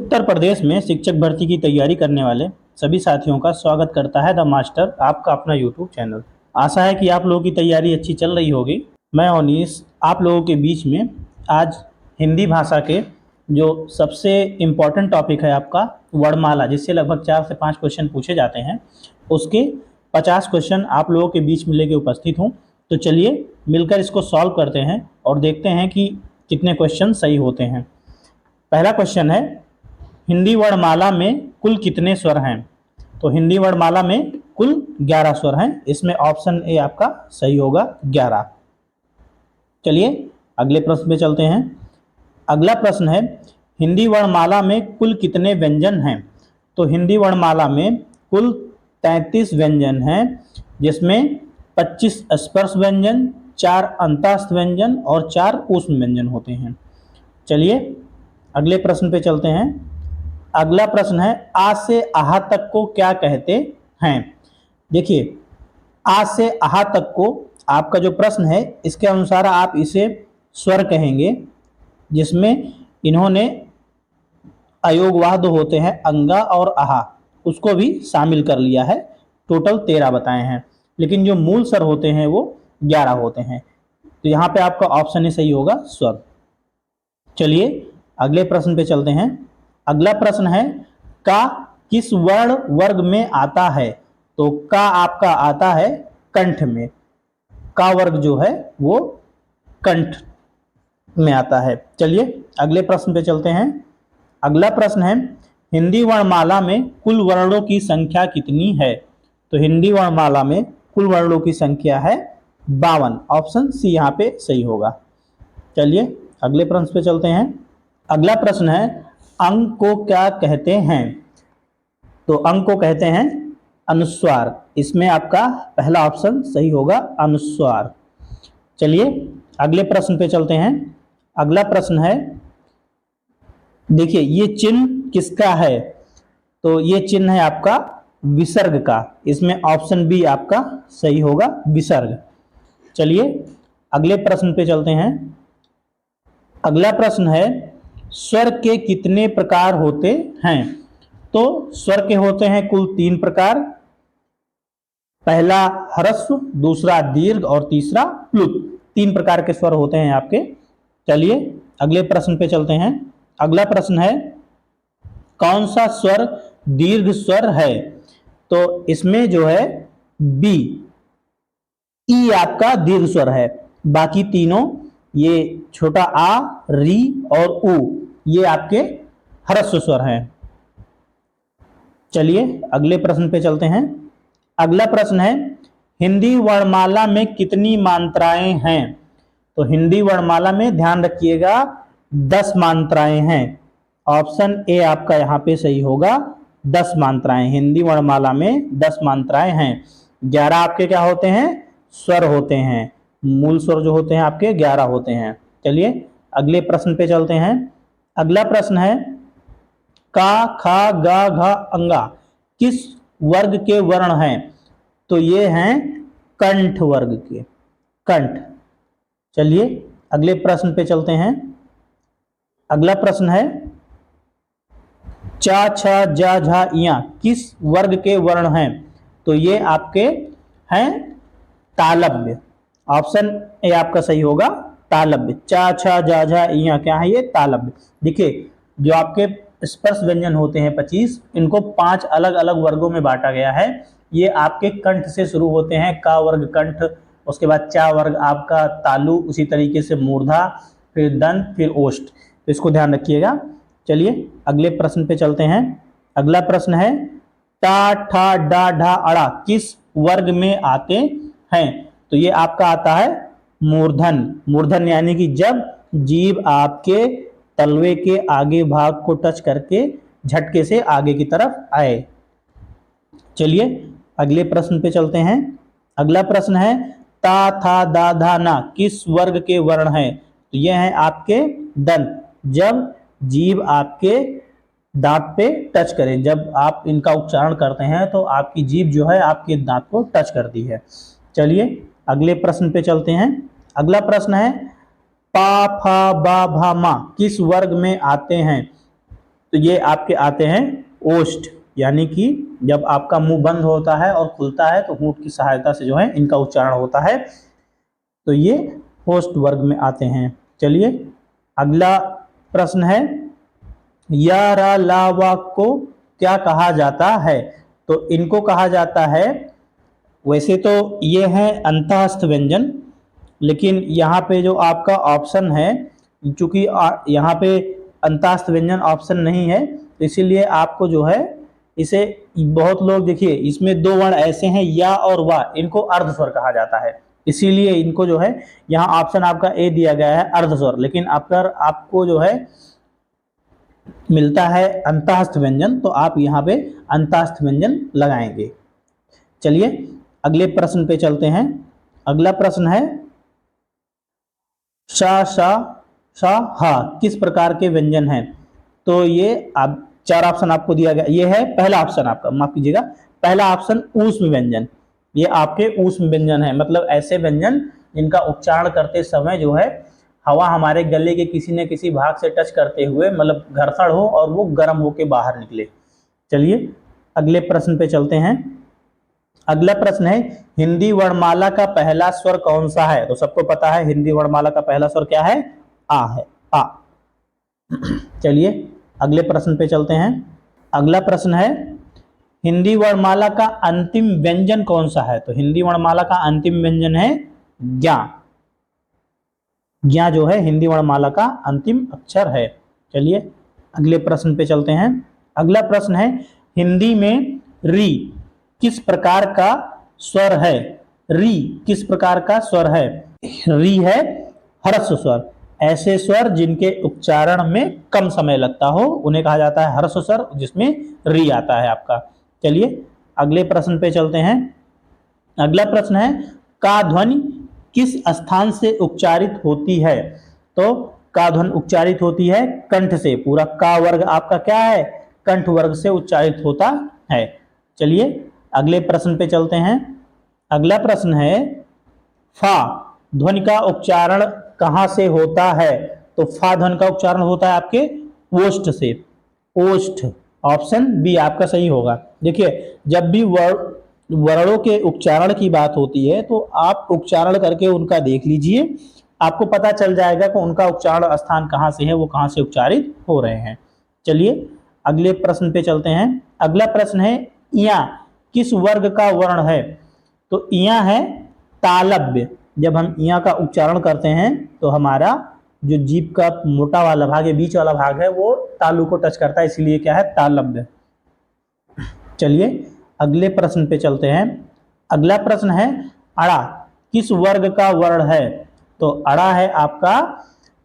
उत्तर प्रदेश में शिक्षक भर्ती की तैयारी करने वाले सभी साथियों का स्वागत करता है द मास्टर, आपका अपना यूट्यूब चैनल। आशा है कि आप लोगों की तैयारी अच्छी चल रही होगी। मैं अनीस आप लोगों के बीच में आज हिंदी भाषा के जो सबसे इम्पोर्टेंट टॉपिक है आपका वर्णमाला, जिससे लगभग 4 से 5 क्वेश्चन पूछे जाते हैं, उसके 50 क्वेश्चन आप लोगों के बीच में लेके उपस्थित हूँ। तो चलिए मिलकर इसको सॉल्व करते हैं और देखते हैं कि कितने क्वेश्चन सही होते हैं। पहला क्वेश्चन है, हिंदी वर्णमाला में कुल कितने स्वर हैं? तो हिंदी वर्णमाला में कुल 11 स्वर हैं। इसमें ऑप्शन ए आपका सही होगा, 11। चलिए अगले प्रश्न पे चलते हैं। अगला प्रश्न है, हिंदी वर्णमाला में कुल कितने व्यंजन हैं? तो हिंदी वर्णमाला में कुल 33 व्यंजन हैं, जिसमें 25 स्पर्श व्यंजन, 4 अंतःस्थ व्यंजन और 4 ऊष्म व्यंजन होते हैं। चलिए अगले प्रश्न पे चलते हैं। अगला प्रश्न है, आ से आहा तक को क्या कहते हैं? देखिए, आ से आहा तक को आपका जो प्रश्न है, इसके अनुसार आप इसे स्वर कहेंगे, जिसमें इन्होंने अयोगवाह दो होते हैं, अंगा और आहा, उसको भी शामिल कर लिया है। टोटल 13 बताए हैं, लेकिन जो मूल स्वर होते हैं वो 11 होते हैं। तो यहाँ पे आपका ऑप्शन ही सही होगा, स्वर। चलिए अगले प्रश्न पे चलते हैं। अगला प्रश्न है, का किस वर्ण वर्ग में आता है? तो का आपका आता है कंठ में। का वर्ग जो है वो कंठ में आता है। चलिए अगले प्रश्न पे चलते हैं। अगला प्रश्न है, हिंदी वर्णमाला में कुल वर्णों की संख्या कितनी है? तो हिंदी वर्णमाला में कुल वर्णों की संख्या है 52। ऑप्शन सी यहाँ पे सही होगा। चलिए अगले प्रश्न पे चलते हैं। अगला प्रश्न है, अंग को क्या कहते हैं? तो अंग को कहते हैं अनुस्वार। इसमें आपका पहला ऑप्शन सही होगा, अनुस्वार। चलिए अगले प्रश्न पे चलते हैं। अगला प्रश्न है, देखिए ये चिन्ह किसका है? तो ये चिन्ह है आपका विसर्ग का। इसमें ऑप्शन बी आपका सही होगा, विसर्ग। चलिए अगले प्रश्न पे चलते हैं। अगला प्रश्न है, स्वर के कितने प्रकार होते हैं? तो स्वर के होते हैं कुल 3 प्रकार। पहला ह्रस्व, दूसरा दीर्घ और तीसरा प्लुत। 3 प्रकार के स्वर होते हैं आपके। चलिए अगले प्रश्न पे चलते हैं। अगला प्रश्न है, कौन सा स्वर दीर्घ स्वर है? तो इसमें जो है बी, ई आपका दीर्घ स्वर है। बाकी तीनों, ये छोटा आ, री और उ, ये आपके ह्रस्व स्वर हैं। चलिए अगले प्रश्न पे चलते हैं। अगला प्रश्न है, हिंदी वर्णमाला में कितनी मात्राएं हैं? तो हिंदी वर्णमाला में ध्यान रखिएगा 10 मात्राएं हैं। ऑप्शन ए आपका यहाँ पे सही होगा, 10 मात्राएं। हिंदी वर्णमाला में 10 मात्राएं हैं। 11 आपके क्या होते हैं? स्वर होते हैं। मूल स्वर जो होते हैं आपके 11 होते हैं। चलिए अगले प्रश्न पे चलते हैं। अगला प्रश्न है, का, खा, गा, घा, अंगा किस वर्ग के वर्ण हैं? तो ये हैं कंठ वर्ग के, कंठ। चलिए अगले प्रश्न पे चलते हैं। अगला प्रश्न है, चा, छा, जा, झा, इया किस वर्ग के वर्ण हैं? तो ये आपके हैं तालव्य। ऑप्शन ए आपका सही होगा, तालव्य। चा, छा, जा, झा, इया क्या है? ये तालव्य। देखिए जो आपके स्पर्श व्यंजन होते हैं 25, इनको 5 अलग अलग वर्गों में बांटा गया है। ये आपके कंठ से शुरू होते हैं, का वर्ग कंठ, उसके बाद चा वर्ग आपका तालु, उसी तरीके से मूर्धा, फिर दंत, फिर ओष्ठ। तो इसको ध्यान रखिएगा। चलिए अगले प्रश्न पे चलते हैं। अगला प्रश्न है, टा, ठा, डा, ढा, अड़ा किस वर्ग में आते हैं? तो ये आपका आता है मूर्धन। मूर्धन यानी कि जब जीभ आपके तलवे के आगे भाग को टच करके झटके से आगे की तरफ आए। चलिए अगले प्रश्न पे चलते हैं। अगला प्रश्न है, ता, था, दा, धा, ना किस वर्ग के वर्ण हैं? तो ये हैं आपके दंत। जब जीभ आपके दांत पे टच करे, जब आप इनका उच्चारण करते हैं तो आपकी जीभ जो है आपके दांत को टच करती है। चलिए अगले प्रश्न पे चलते हैं। अगला प्रश्न है, पा, फा, बा, भा, मा किस वर्ग में आते हैं? तो ये आपके आते हैं ओष्ठ, यानी कि जब आपका मुंह बंद होता है और खुलता है तो होंठ की सहायता से जो है इनका उच्चारण होता है, तो ये ओष्ठ वर्ग में आते हैं। चलिए अगला प्रश्न है, या रा ला वा को क्या कहा जाता है? तो इनको कहा जाता है, वैसे तो ये है अंतःस्थ व्यंजन, लेकिन यहाँ पे जो आपका ऑप्शन है, चूंकि यहाँ पे अंतःस्थ व्यंजन ऑप्शन नहीं है, तो इसीलिए आपको जो है इसे, बहुत लोग देखिए इसमें दो वर्ण ऐसे हैं या और वा, इनको अर्धस्वर कहा जाता है, इसीलिए इनको जो है यहाँ ऑप्शन आपका ए दिया गया है अर्धस्वर, लेकिन अगर आपको जो है मिलता है अंतःस्थ व्यंजन तो आप यहाँ पे अंतःस्थ व्यंजन लगाएंगे। चलिए अगले प्रश्न पे चलते हैं। अगला प्रश्न है, शा शा शा हा किस प्रकार के व्यंजन हैं? तो ये आप चार ऑप्शन आपको दिया गया, ये है पहला ऑप्शन आपका, माफ कीजिएगा, पहला ऑप्शन ऊष्म व्यंजन, ये आपके ऊष्म व्यंजन है, मतलब ऐसे व्यंजन जिनका उच्चारण करते समय जो है हवा हमारे गले के किसी न किसी भाग से टच करते हुए मतलब घर्षण हो और वो गर्म होके बाहर निकले। चलिए अगले प्रश्न पे चलते हैं। अगला प्रश्न है, हिंदी वर्णमाला का पहला स्वर कौन सा है? तो सबको पता है हिंदी वर्णमाला का पहला स्वर क्या है? आ है, आ। चलिए अगले प्रश्न पे चलते हैं। अगला प्रश्न है, हिंदी वर्णमाला का अंतिम व्यंजन कौन सा है? तो हिंदी वर्णमाला का अंतिम व्यंजन है ज्ञा। ज्ञा जो है हिंदी वर्णमाला का अंतिम अक्षर है। चलिए अगले प्रश्न पे चलते हैं। अगला प्रश्न है, हिंदी में री किस प्रकार का स्वर है? री किस प्रकार का स्वर है? री है ह्रस्व स्वर, ऐसे स्वर जिनके उच्चारण में कम समय लगता हो उन्हें कहा जाता है ह्रस्व स्वर, जिसमें री आता है आपका। चलिए अगले प्रश्न पे चलते हैं। अगला प्रश्न है, का ध्वनि किस स्थान से उच्चारित होती है? तो का ध्वनि उच्चारित होती है कंठ से, पूरा का वर्ग आपका क्या है? कंठ वर्ग से उच्चारित होता है। चलिए अगले प्रश्न पे चलते हैं। अगला प्रश्न है, फा ध्वनि का उच्चारण कहां से होता है? तो फा ध्वनि का उच्चारण होता है आपके ओष्ठ से, ओष्ठ, ऑप्शन बी आपका सही होगा। देखिए जब भी वर्णों के उच्चारण की बात होती है तो आप उच्चारण करके उनका देख लीजिए, आपको पता चल जाएगा कि उनका उच्चारण स्थान कहां से है, वो कहां से उच्चारित हो रहे हैं। चलिए अगले प्रश्न पे चलते हैं। अगला प्रश्न है, इया किस वर्ग का वर्ण है? तो इया है तालव्य। जब हम इया का उच्चारण करते हैं तो हमारा जो जीभ का मोटा वाला भाग है, बीच वाला भाग है, वो तालु को टच करता है, इसलिए क्या है? तालव्य। चलिए अगले प्रश्न पे चलते हैं। अगला प्रश्न है, अड़ा किस वर्ग का वर्ण है? तो अड़ा है आपका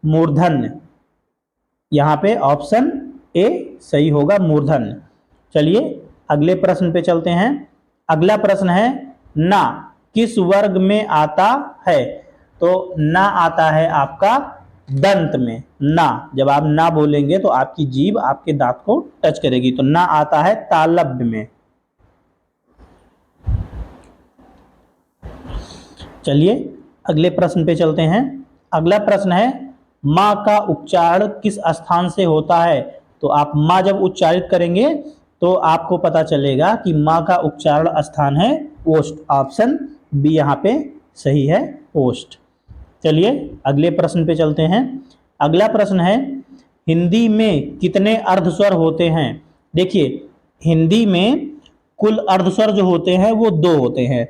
मूर्धन्य, यहाँ पे ऑप्शन ए सही होगा, मूर्धन्य। चलिए अगले प्रश्न पे चलते हैं। अगला प्रश्न है, ना किस वर्ग में आता है? तो ना आता है आपका दंत में। ना, जब आप ना बोलेंगे तो आपकी जीभ आपके दांत को टच करेगी, तो ना आता है तालव्य में। चलिए अगले प्रश्न पे चलते हैं। अगला प्रश्न है, माँ का उच्चारण किस स्थान से होता है? तो आप माँ जब उच्चारित करेंगे तो आपको पता चलेगा कि माँ का उच्चारण स्थान है ओष्ठ, ऑप्शन बी यहाँ पे सही है, ओष्ठ। चलिए अगले प्रश्न पे चलते हैं। अगला प्रश्न है, हिंदी में कितने अर्धस्वर होते हैं? देखिए हिंदी में कुल अर्धस्वर जो होते हैं वो दो होते हैं,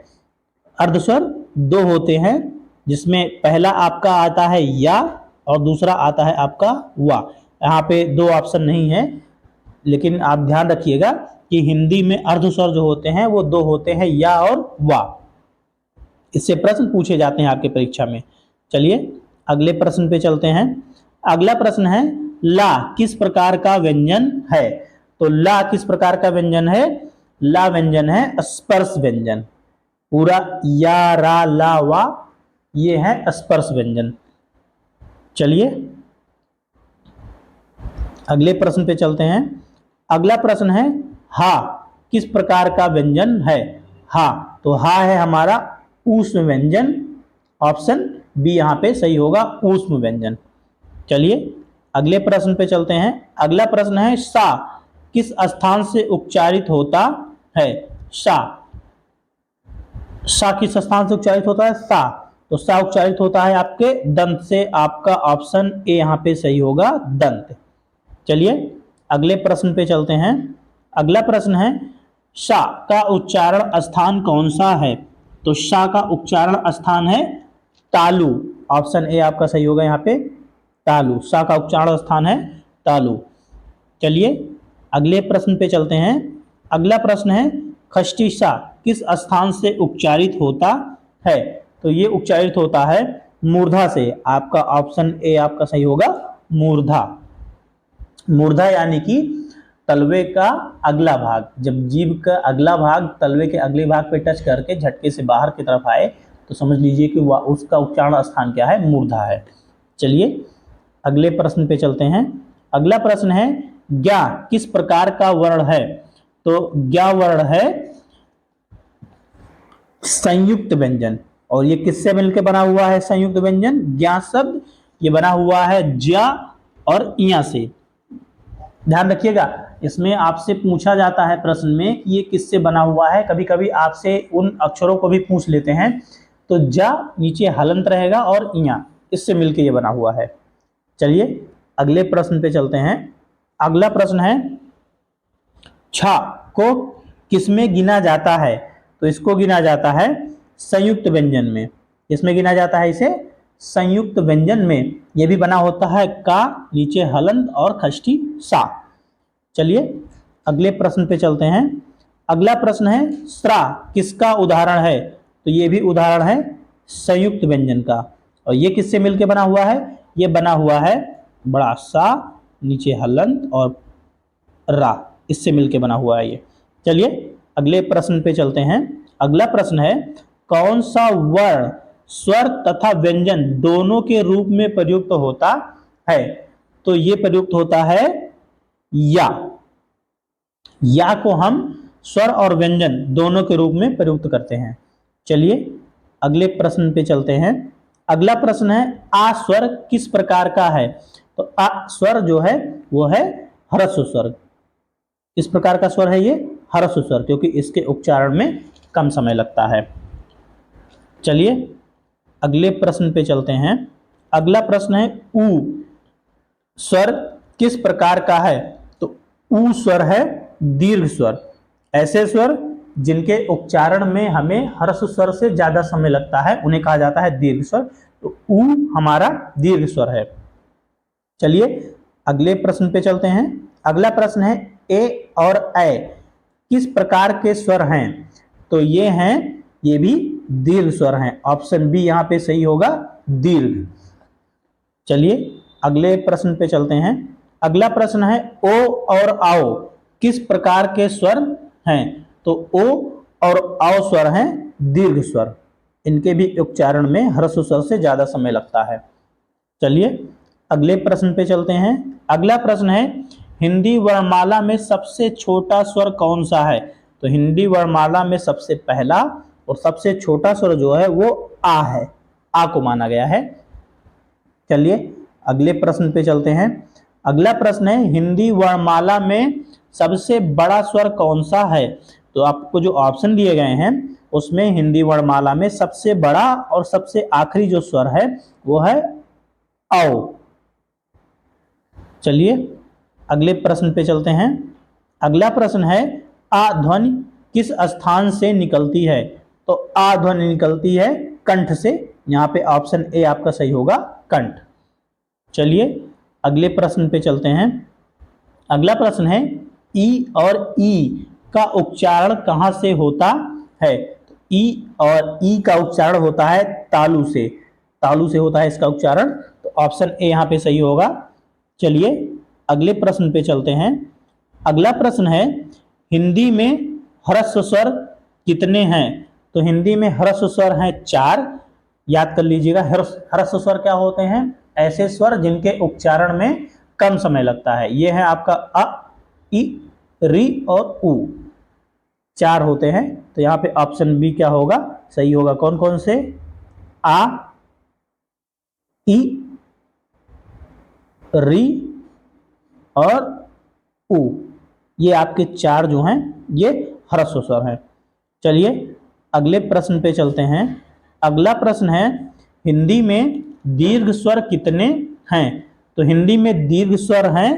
अर्धस्वर दो होते हैं, जिसमें पहला आपका आता है या और दूसरा आता है आपका वा। यहाँ पे दो ऑप्शन नहीं है, लेकिन आप ध्यान रखिएगा कि हिंदी में अर्धस्वर जो होते हैं वो दो होते हैं, या और वा। इससे प्रश्न पूछे जाते हैं आपके परीक्षा में। चलिए अगले प्रश्न पे चलते हैं। अगला प्रश्न है, ला किस प्रकार का व्यंजन है? तो ला किस प्रकार का व्यंजन है? ला व्यंजन है स्पर्श व्यंजन, पूरा या रा ला वा ये है स्पर्श व्यंजन। चलिए अगले प्रश्न पे चलते हैं। अगला प्रश्न है, हा किस प्रकार का व्यंजन है? हा, तो हा है हमारा ऊष्म व्यंजन, ऑप्शन बी यहाँ पे सही होगा, ऊष्म व्यंजन। चलिए अगले प्रश्न पे चलते हैं। अगला प्रश्न है सा किस स्थान से उच्चारित होता है। सा, सा किस स्थान से उच्चारित होता है। सा, तो सा उच्चारित होता है आपके दंत से। आपका ऑप्शन ए यहाँ पे सही होगा, दंत। चलिए अगले प्रश्न पे चलते हैं। अगला प्रश्न है शा का उच्चारण स्थान कौन सा है। तो शा का उच्चारण स्थान है तालु। ऑप्शन ए आपका सही होगा यहाँ पे, तालु। शा का उच्चारण स्थान है तालु। चलिए अगले प्रश्न पे चलते हैं। अगला प्रश्न है खष्टी शा किस स्थान से उच्चारित होता है। तो ये उच्चारित होता है मूर्धा से। आपका ऑप्शन ए आपका सही होगा, मूर्धा। मूर्धा यानी कि तलवे का अगला भाग। जब जीभ का अगला भाग तलवे के अगले भाग पे टच करके झटके से बाहर की तरफ आए तो समझ लीजिए कि उसका उच्चारण स्थान क्या है, मूर्धा है। चलिए अगले प्रश्न पे चलते हैं। अगला प्रश्न है ज्ञा किस प्रकार का वर्ण है। तो ज्ञा वर्ण है संयुक्त व्यंजन। और ये किससे मिलकर बना हुआ है संयुक्त व्यंजन। ज्ञा शब्द ये बना हुआ है ज्या और इया से। ध्यान रखिएगा, इसमें आपसे पूछा जाता है प्रश्न में कि ये किससे बना हुआ है। कभी कभी आपसे उन अक्षरों को भी पूछ लेते हैं। तो जा नीचे हलंत रहेगा और इया, इससे मिलके ये बना हुआ है। चलिए अगले प्रश्न पे चलते हैं। अगला प्रश्न है छा को किसमें गिना जाता है। तो इसको गिना जाता है संयुक्त व्यंजन में। इसमें गिना जाता है इसे संयुक्त व्यंजन में। यह भी बना होता है का, नीचे हलंत और खष्टी सा। चलिए अगले प्रश्न पे चलते हैं। अगला प्रश्न है स्रा किसका उदाहरण है। तो ये भी उदाहरण है संयुक्त व्यंजन का। और ये किससे मिलकर बना हुआ है। ये बना हुआ है बड़ा सा, नीचे हलंत और रा, इससे मिलकर बना हुआ है ये। चलिए अगले प्रश्न पे चलते हैं। अगला प्रश्न है कौन सा वर्ण स्वर तथा व्यंजन दोनों के रूप में प्रयुक्त होता है। तो ये प्रयुक्त होता है या। या को हम स्वर और व्यंजन दोनों के रूप में प्रयुक्त करते हैं। चलिए अगले प्रश्न पे चलते हैं। अगला प्रश्न है आ स्वर किस प्रकार का है। तो आ स्वर जो है वो है ह्रस्व स्वर। किस प्रकार का स्वर है ये, ह्रस्व स्वर, क्योंकि इसके उच्चारण में कम समय लगता है। चलिए अगले प्रश्न पे चलते हैं। अगला प्रश्न है ऊ स्वर किस प्रकार का है। तो ऊ स्वर है दीर्घ स्वर। ऐसे स्वर जिनके उच्चारण में हमें ह्रस्व स्वर से ज्यादा समय लगता है उन्हें कहा जाता है दीर्घ स्वर। तो ऊ हमारा दीर्घ स्वर है। चलिए अगले प्रश्न पे चलते हैं। अगला प्रश्न है ए और ऐ किस प्रकार के स्वर हैं। तो ये हैं, ये भी दीर्घ स्वर हैं। ऑप्शन बी यहाँ पे सही होगा, दीर्घ। चलिए अगले प्रश्न पे चलते हैं। अगला प्रश्न है ओ और आओ किस प्रकार के स्वर हैं। तो ओ और आओ स्वर हैं दीर्घ स्वर। इनके भी उच्चारण में ह्रस्व स्वर से ज्यादा समय लगता है। चलिए अगले प्रश्न पे चलते हैं। अगला प्रश्न है हिंदी वर्णमाला में सबसे छोटा स्वर कौन सा है। तो हिंदी वर्णमाला में सबसे पहला और सबसे छोटा स्वर जो है वो आ है। आ को माना गया है। चलिए अगले प्रश्न पे चलते हैं। अगला प्रश्न है हिंदी वर्णमाला में सबसे बड़ा स्वर कौन सा है। तो आपको जो ऑप्शन दिए गए हैं उसमें हिंदी वर्णमाला में सबसे बड़ा और सबसे आखिरी जो स्वर है वो है औ। चलिए अगले प्रश्न पे चलते हैं। अगला प्रश्न है आ ध्वनि किस स्थान से निकलती है। तो आ ध्वनि निकलती है कंठ से। यहाँ पे ऑप्शन ए आपका सही होगा, कंठ। चलिए अगले प्रश्न पे चलते हैं। अगला प्रश्न है ई और ई का उच्चारण कहाँ से होता है। तो ई और ई का उच्चारण होता है तालु से। तालु से होता है इसका उच्चारण। तो ऑप्शन ए यहाँ पे सही होगा। चलिए अगले प्रश्न पे चलते हैं। अगला प्रश्न है हिंदी में ह्रस्व स्वर कितने हैं। तो हिंदी में ह्रस्व स्वर हैं 4। याद कर लीजिएगा, ह्रस्व स्वर क्या होते हैं, ऐसे स्वर जिनके उच्चारण में कम समय लगता है। ये है आपका अ, इ, री और उ, 4 होते हैं। तो यहाँ पे ऑप्शन बी क्या होगा, सही होगा। कौन कौन से, आ, इ, री और उ, ये आपके चार जो हैं ये ह्रस्व स्वर हैं। चलिए अगले प्रश्न पे चलते हैं। अगला प्रश्न है हिंदी में दीर्घ स्वर कितने हैं? तो हिंदी में दीर्घ स्वर हैं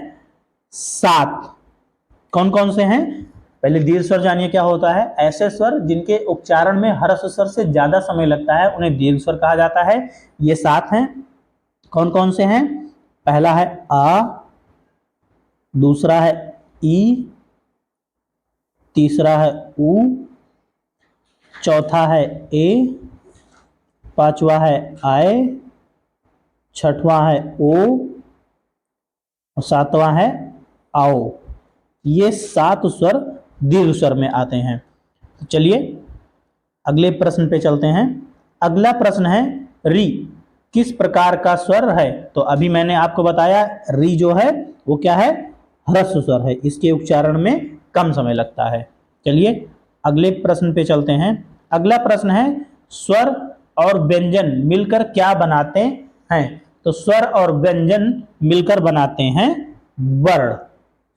7। कौन कौन से हैं? पहले दीर्घ स्वर जानिए क्या होता है। ऐसे स्वर जिनके उच्चारण में ह्रस्व स्वर से ज्यादा समय लगता है उन्हें दीर्घ स्वर कहा जाता है। ये 7 हैं। कौन कौन से हैं? पहला है आ, दूसरा है ई, तीसरा है उ, चौथा है ए, पांचवा है आए, छठवां है ओ और सातवां है आओ। ये 7 स्वर दीर्घ स्वर में आते हैं। तो चलिए अगले प्रश्न पे चलते हैं। अगला प्रश्न है री किस प्रकार का स्वर है? तो अभी मैंने आपको बताया री जो है वो क्या है? ह्रस्व स्वर है। इसके उच्चारण में कम समय लगता है। चलिए अगले प्रश्न पे चलते हैं। अगला प्रश्न है स्वर और व्यंजन मिलकर क्या बनाते हैं? तो स्वर और व्यंजन मिलकर बनाते हैं वर्ण।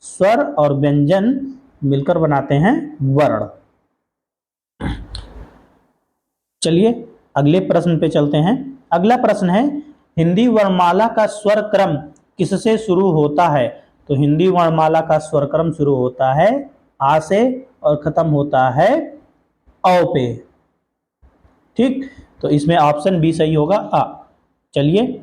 स्वर और व्यंजन मिलकर बनाते हैं वर्ण। चलिए अगले प्रश्न पे चलते हैं। अगला प्रश्न है हिंदी वर्णमाला का स्वर क्रम किससे शुरू होता है? तो हिंदी वर्णमाला का स्वर क्रम शुरू होता है आ से और खत्म होता है औ पे। ठीक, तो इसमें ऑप्शन बी सही होगा, आ। चलिए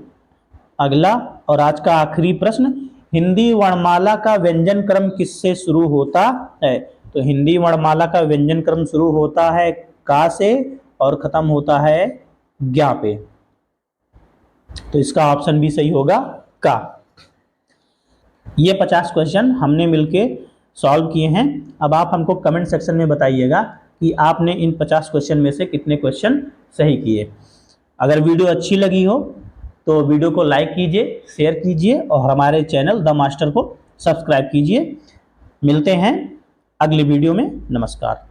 अगला और आज का आखिरी प्रश्न हिंदी वर्णमाला का व्यंजन क्रम किससे शुरू होता है? तो हिंदी वर्णमाला का व्यंजन क्रम शुरू होता है का से और खत्म होता है ज्ञा पे। तो इसका ऑप्शन भी सही होगा का। ये 50 क्वेश्चन हमने मिलके सॉल्व किए हैं। अब आप हमको कमेंट सेक्शन में बताइएगा कि आपने इन 50 क्वेश्चन में से कितने क्वेश्चन सही किए। अगर वीडियो अच्छी लगी हो तो वीडियो को लाइक कीजिए, शेयर कीजिए और हमारे चैनल द मास्टर को सब्सक्राइब कीजिए। मिलते हैं अगली वीडियो में। नमस्कार।